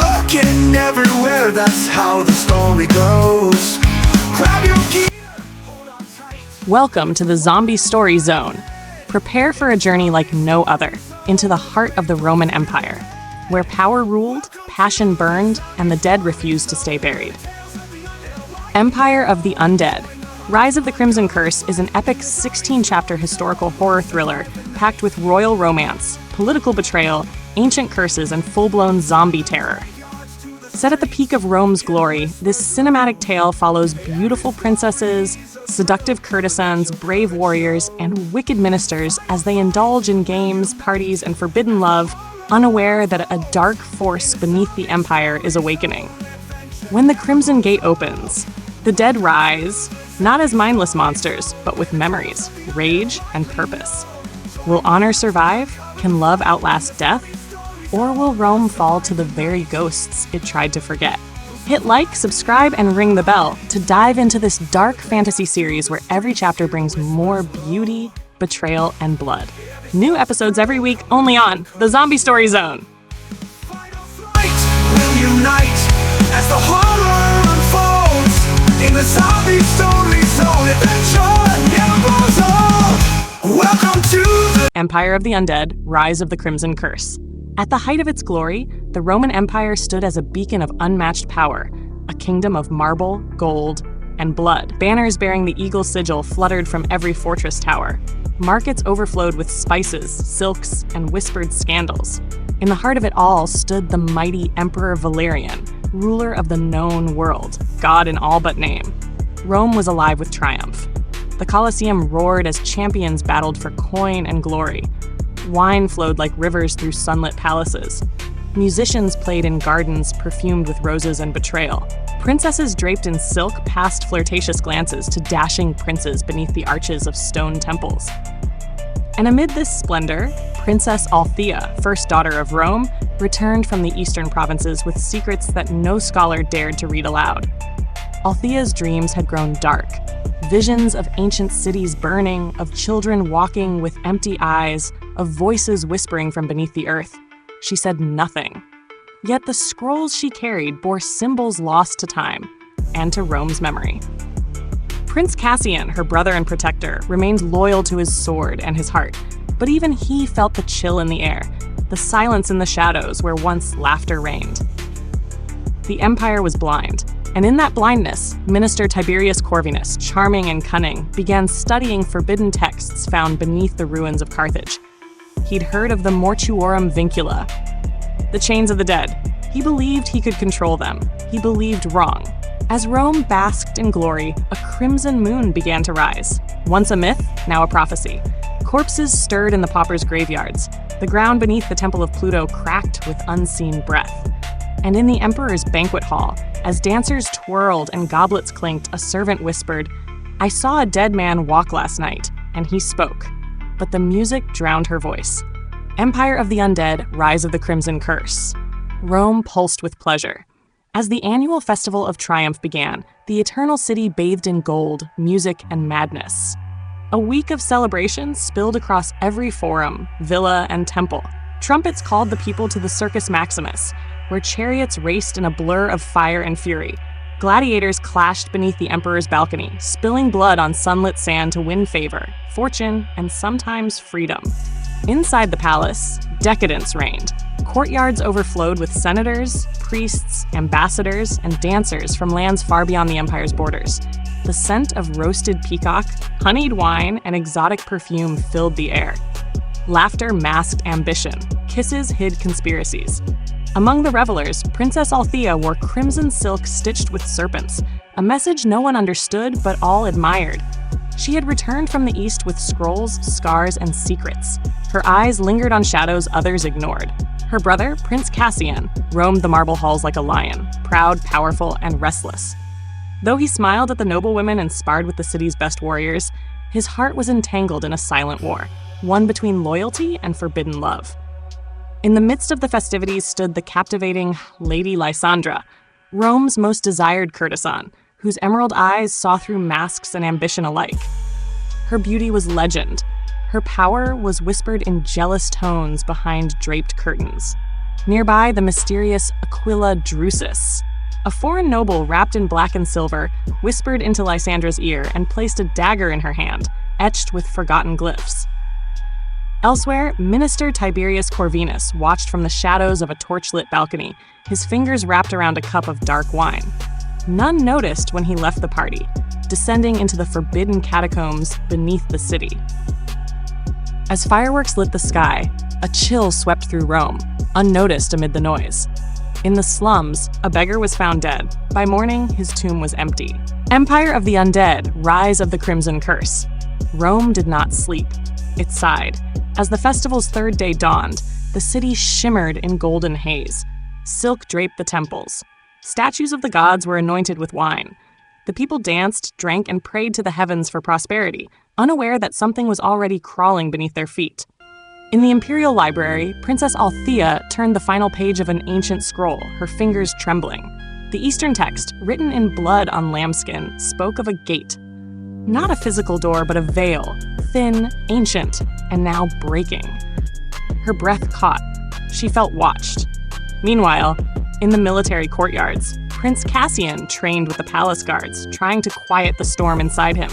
looking everywhere, that's how the story goes. Grab your gear, hold on tight. Welcome to the Zombie Story Zone. Prepare for a journey like no other, into the heart of the Roman Empire, where power ruled, passion burned, and the dead refused to stay buried. Empire of the Undead. Rise of the Crimson Curse is an epic 16-chapter historical horror thriller packed with royal romance, political betrayal, ancient curses, and full-blown zombie terror. Set at the peak of Rome's glory, this cinematic tale follows beautiful princesses, seductive courtesans, brave warriors, and wicked ministers as they indulge in games, parties, and forbidden love, unaware that a dark force beneath the empire is awakening. When the Crimson Gate opens, the dead rise, not as mindless monsters, but with memories, rage, and purpose. Will honor survive? Can love outlast death? Or will Rome fall to the very ghosts it tried to forget? Hit like, subscribe, and ring the bell to dive into this dark fantasy series where every chapter brings more beauty, betrayal, and blood. New episodes every week only on the Zombie Story Zone. Final fight will unite as the horror unfolds in the Zombie Story Zone. Adventure never goes on. Welcome to the Empire of the Undead, Rise of the Crimson Curse. At the height of its glory, the Roman Empire stood as a beacon of unmatched power, a kingdom of marble, gold, and blood. Banners bearing the eagle sigil fluttered from every fortress tower. Markets overflowed with spices, silks, and whispered scandals. In the heart of it all stood the mighty Emperor Valerian, ruler of the known world, God in all but name. Rome was alive with triumph. The Colosseum roared as champions battled for coin and glory. Wine flowed like rivers through sunlit palaces. Musicians played in gardens perfumed with roses and betrayal. Princesses draped in silk passed flirtatious glances to dashing princes beneath the arches of stone temples. And amid this splendor, Princess Althea, first daughter of Rome, returned from the eastern provinces with secrets that no scholar dared to read aloud. Althea's dreams had grown dark. Visions of ancient cities burning, of children walking with empty eyes, of voices whispering from beneath the earth. She said nothing. Yet the scrolls she carried bore symbols lost to time and to Rome's memory. Prince Cassian, her brother and protector, remained loyal to his sword and his heart, but even he felt the chill in the air, the silence in the shadows where once laughter reigned. The empire was blind, and in that blindness, Minister Tiberius Corvinus, charming and cunning, began studying forbidden texts found beneath the ruins of Carthage. He'd heard of the mortuorum vincula, the chains of the dead. He believed he could control them. He believed wrong. As Rome basked in glory, a crimson moon began to rise. Once a myth, now a prophecy. Corpses stirred in the paupers' graveyards. The ground beneath the Temple of Pluto cracked with unseen breath. And in the emperor's banquet hall, as dancers twirled and goblets clinked, a servant whispered, "I saw a dead man walk last night, and he spoke." But the music drowned her voice. Empire of the Undead, Rise of the Crimson Curse. Rome pulsed with pleasure. As the annual Festival of Triumph began, the Eternal City bathed in gold, music, and madness. A week of celebration spilled across every forum, villa, and temple. Trumpets called the people to the Circus Maximus, where chariots raced in a blur of fire and fury. Gladiators clashed beneath the emperor's balcony, spilling blood on sunlit sand to win favor, fortune, and sometimes freedom. Inside the palace, decadence reigned. Courtyards overflowed with senators, priests, ambassadors, and dancers from lands far beyond the empire's borders. The scent of roasted peacock, honeyed wine, and exotic perfume filled the air. Laughter masked ambition. Kisses hid conspiracies. Among the revelers, Princess Althea wore crimson silk stitched with serpents, a message no one understood but all admired. She had returned from the east with scrolls, scars, and secrets. Her eyes lingered on shadows others ignored. Her brother, Prince Cassian, roamed the marble halls like a lion, proud, powerful, and restless. Though he smiled at the noblewomen and sparred with the city's best warriors, his heart was entangled in a silent war, one between loyalty and forbidden love. In the midst of the festivities stood the captivating Lady Lysandra, Rome's most desired courtesan, whose emerald eyes saw through masks and ambition alike. Her beauty was legend. Her power was whispered in jealous tones behind draped curtains. Nearby, the mysterious Aquila Drusus. A foreign noble wrapped in black and silver whispered into Lysandra's ear and placed a dagger in her hand, etched with forgotten glyphs. Elsewhere, Minister Tiberius Corvinus watched from the shadows of a torchlit balcony, his fingers wrapped around a cup of dark wine. None noticed when he left the party, descending into the forbidden catacombs beneath the city. As fireworks lit the sky, a chill swept through Rome, unnoticed amid the noise. In the slums, a beggar was found dead. By morning, his tomb was empty. Empire of the Undead, Rise of the Crimson Curse. Rome did not sleep. It sighed. As the festival's third day dawned, the city shimmered in golden haze. Silk draped the temples. Statues of the gods were anointed with wine. The people danced, drank, and prayed to the heavens for prosperity, unaware that something was already crawling beneath their feet. In the Imperial Library, Princess Althea turned the final page of an ancient scroll, her fingers trembling. The Eastern text, written in blood on lambskin, spoke of a gate. Not a physical door, but a veil, thin, ancient, and now breaking. Her breath caught. She felt watched. Meanwhile, in the military courtyards, Prince Cassian trained with the palace guards, trying to quiet the storm inside him.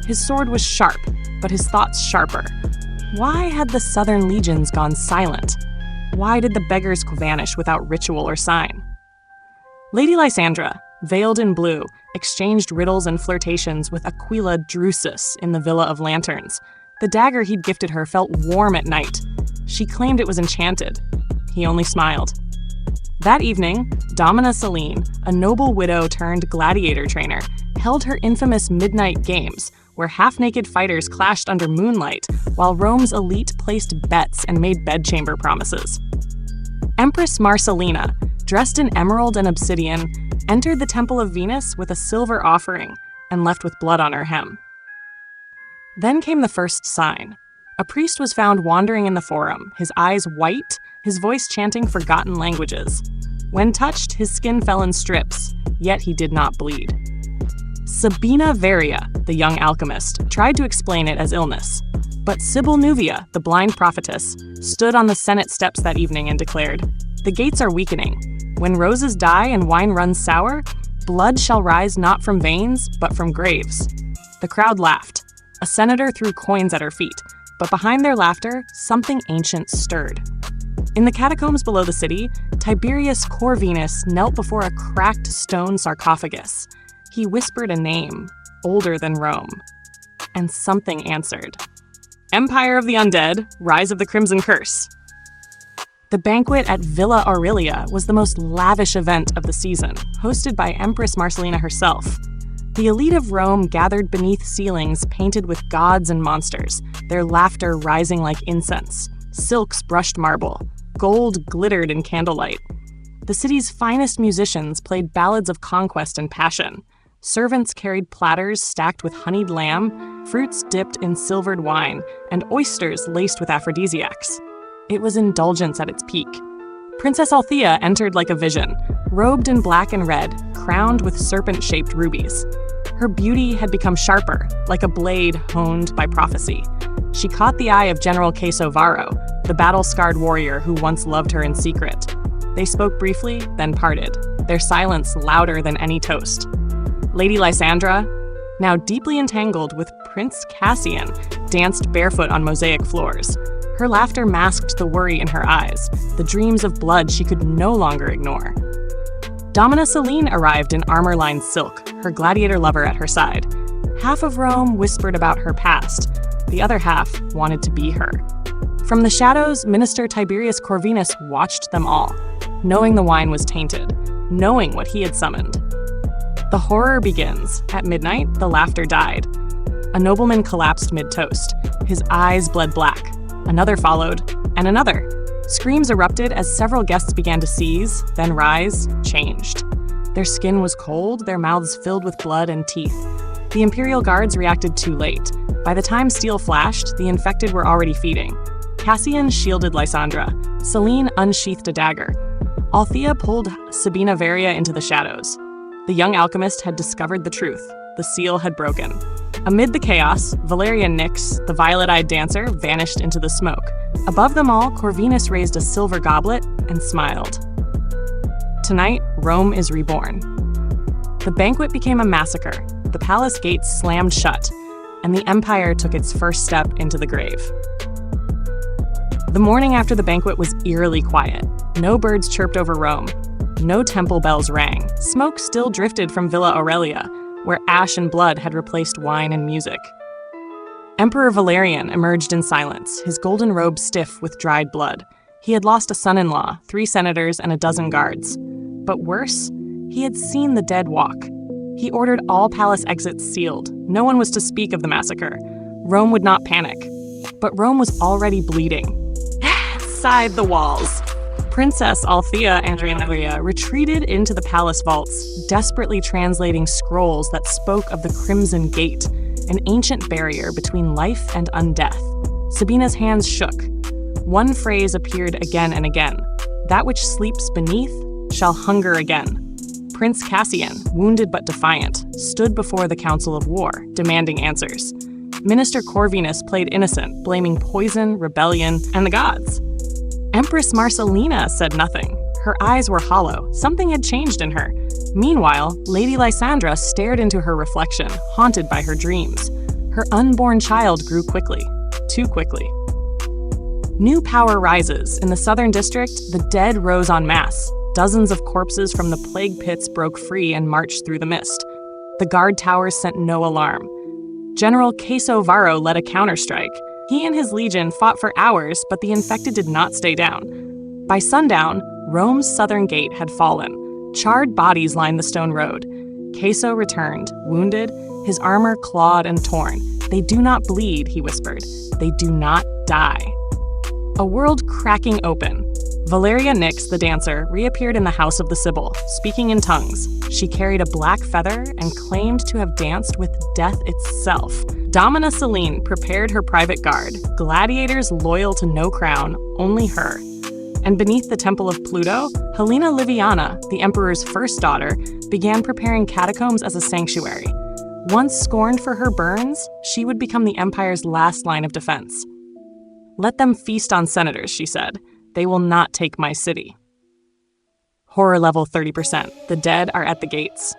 His sword was sharp, but his thoughts sharper. Why had the southern legions gone silent? Why did the beggars vanish without ritual or sign? Lady Lysandra, veiled in blue, exchanged riddles and flirtations with Aquila Drusus in the Villa of Lanterns. The dagger he'd gifted her felt warm at night. She claimed it was enchanted. He only smiled. That evening, Domina Celine, a noble widow turned gladiator trainer, held her infamous midnight games, where half-naked fighters clashed under moonlight, while Rome's elite placed bets and made bedchamber promises. Empress Marcellina, dressed in emerald and obsidian, entered the Temple of Venus with a silver offering and left with blood on her hem. Then came the first sign. A priest was found wandering in the forum, his eyes white, his voice chanting forgotten languages. When touched, his skin fell in strips, yet he did not bleed. Sabina Varia, the young alchemist, tried to explain it as illness. But Sibyl Nuvia, the blind prophetess, stood on the Senate steps that evening and declared, "The gates are weakening. When roses die and wine runs sour, blood shall rise not from veins, but from graves." The crowd laughed. A senator threw coins at her feet, but behind their laughter, something ancient stirred. In the catacombs below the city, Tiberius Corvinus knelt before a cracked stone sarcophagus. He whispered a name, older than Rome. And something answered. Empire of the Undead, Rise of the Crimson Curse. The banquet at Villa Aurelia was the most lavish event of the season, hosted by Empress Marcellina herself. The elite of Rome gathered beneath ceilings painted with gods and monsters, their laughter rising like incense. Silks brushed marble. Gold glittered in candlelight. The city's finest musicians played ballads of conquest and passion. Servants carried platters stacked with honeyed lamb, fruits dipped in silvered wine, and oysters laced with aphrodisiacs. It was indulgence at its peak. Princess Althea entered like a vision, robed in black and red, crowned with serpent-shaped rubies. Her beauty had become sharper, like a blade honed by prophecy. She caught the eye of General Queso Varro, the battle-scarred warrior who once loved her in secret. They spoke briefly, then parted, their silence louder than any toast. Lady Lysandra, now deeply entangled with Prince Cassian, danced barefoot on mosaic floors. Her laughter masked the worry in her eyes, the dreams of blood she could no longer ignore. Domina Celine arrived in armor-lined silk, her gladiator lover at her side. Half of Rome whispered about her past, the other half wanted to be her. From the shadows, Minister Tiberius Corvinus watched them all, knowing the wine was tainted, knowing what he had summoned. The horror begins. At midnight, the laughter died. A nobleman collapsed mid-toast. His eyes bled black. Another followed, and another. Screams erupted as several guests began to seize, then rise, changed. Their skin was cold, their mouths filled with blood and teeth. The Imperial guards reacted too late. By the time steel flashed, the infected were already feeding. Cassian shielded Lysandra. Celine unsheathed a dagger. Althea pulled Sabina Varia into the shadows. The young alchemist had discovered the truth. The seal had broken. Amid the chaos, Valeria Nyx, the violet-eyed dancer, vanished into the smoke. Above them all, Corvinus raised a silver goblet and smiled. Tonight, Rome is reborn. The banquet became a massacre, the palace gates slammed shut, and the empire took its first step into the grave. The morning after the banquet was eerily quiet. No birds chirped over Rome. No temple bells rang. Smoke still drifted from Villa Aurelia, where ash and blood had replaced wine and music. Emperor Valerian emerged in silence, his golden robe stiff with dried blood. He had lost a son-in-law, 3 senators, and a dozen guards. But worse, he had seen the dead walk. He ordered all palace exits sealed. No one was to speak of the massacre. Rome would not panic. But Rome was already bleeding. Sighed the walls. Princess Althea Andrea retreated into the palace vaults, desperately translating scrolls that spoke of the Crimson Gate, an ancient barrier between life and undeath. Sabina's hands shook. One phrase appeared again and again. That which sleeps beneath shall hunger again. Prince Cassian, wounded but defiant, stood before the Council of War, demanding answers. Minister Corvinus played innocent, blaming poison, rebellion, and the gods. Empress Marcelina said nothing. Her eyes were hollow. Something had changed in her. Meanwhile, Lady Lysandra stared into her reflection, haunted by her dreams. Her unborn child grew quickly. Too quickly. New power rises. In the southern district, the dead rose en masse. Dozens of corpses from the plague pits broke free and marched through the mist. The guard towers sent no alarm. General Queso Varro led a counterstrike. He and his legion fought for hours, but the infected did not stay down. By sundown, Rome's southern gate had fallen. Charred bodies lined the stone road. Queso returned, wounded, his armor clawed and torn. "They do not bleed," he whispered. "They do not die." A world cracking open. Valeria Nyx, the dancer, reappeared in the House of the Sibyl, speaking in tongues. She carried a black feather and claimed to have danced with death itself. Domina Celine prepared her private guard, gladiators loyal to no crown, only her. And beneath the temple of Pluto, Helena Liviana, the emperor's first daughter, began preparing catacombs as a sanctuary. Once scorned for her burns, she would become the empire's last line of defense. "Let them feast on senators," she said. "They will not take my city." Horror level 30%. The dead are at the gates.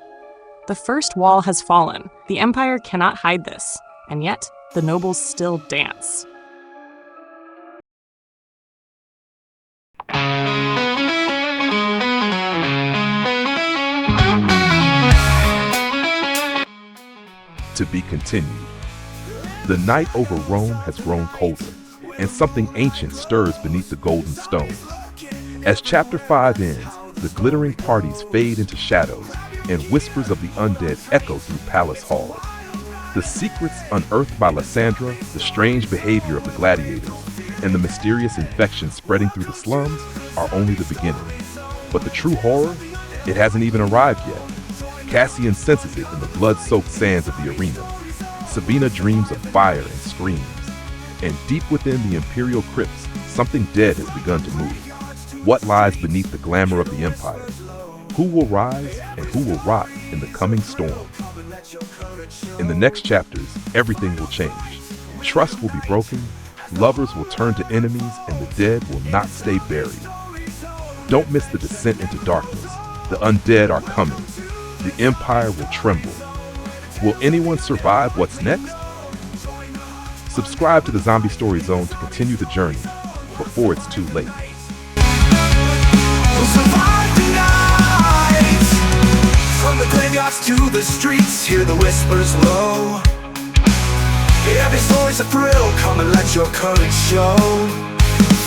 The first wall has fallen. The empire cannot hide this. And yet, the nobles still dance. To be continued. The night over Rome has grown colder, and something ancient stirs beneath the golden stones. As Chapter 5 ends, the glittering parties fade into shadows, and whispers of the undead echo through palace halls. The secrets unearthed by Lysandra, the strange behavior of the gladiators, and the mysterious infection spreading through the slums are only the beginning. But the true horror? It hasn't even arrived yet. Cassian senses it in the blood-soaked sands of the arena. Sabina dreams of fire and screams. And deep within the imperial crypts, something dead has begun to move. What lies beneath the glamour of the empire? Who will rise and who will rot in the coming storm? In the next chapters, everything will change. Trust will be broken, lovers will turn to enemies, and the dead will not stay buried. Don't miss the descent into darkness. The undead are coming. The empire will tremble. Will anyone survive what's next? Subscribe to the Zombie Story Zone to continue the journey before it's too late. We'll survive the night. From the graveyards to the streets, hear the whispers low. Every story's a thrill, come and let your courage show.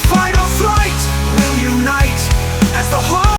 Fight or flight, will unite as the whole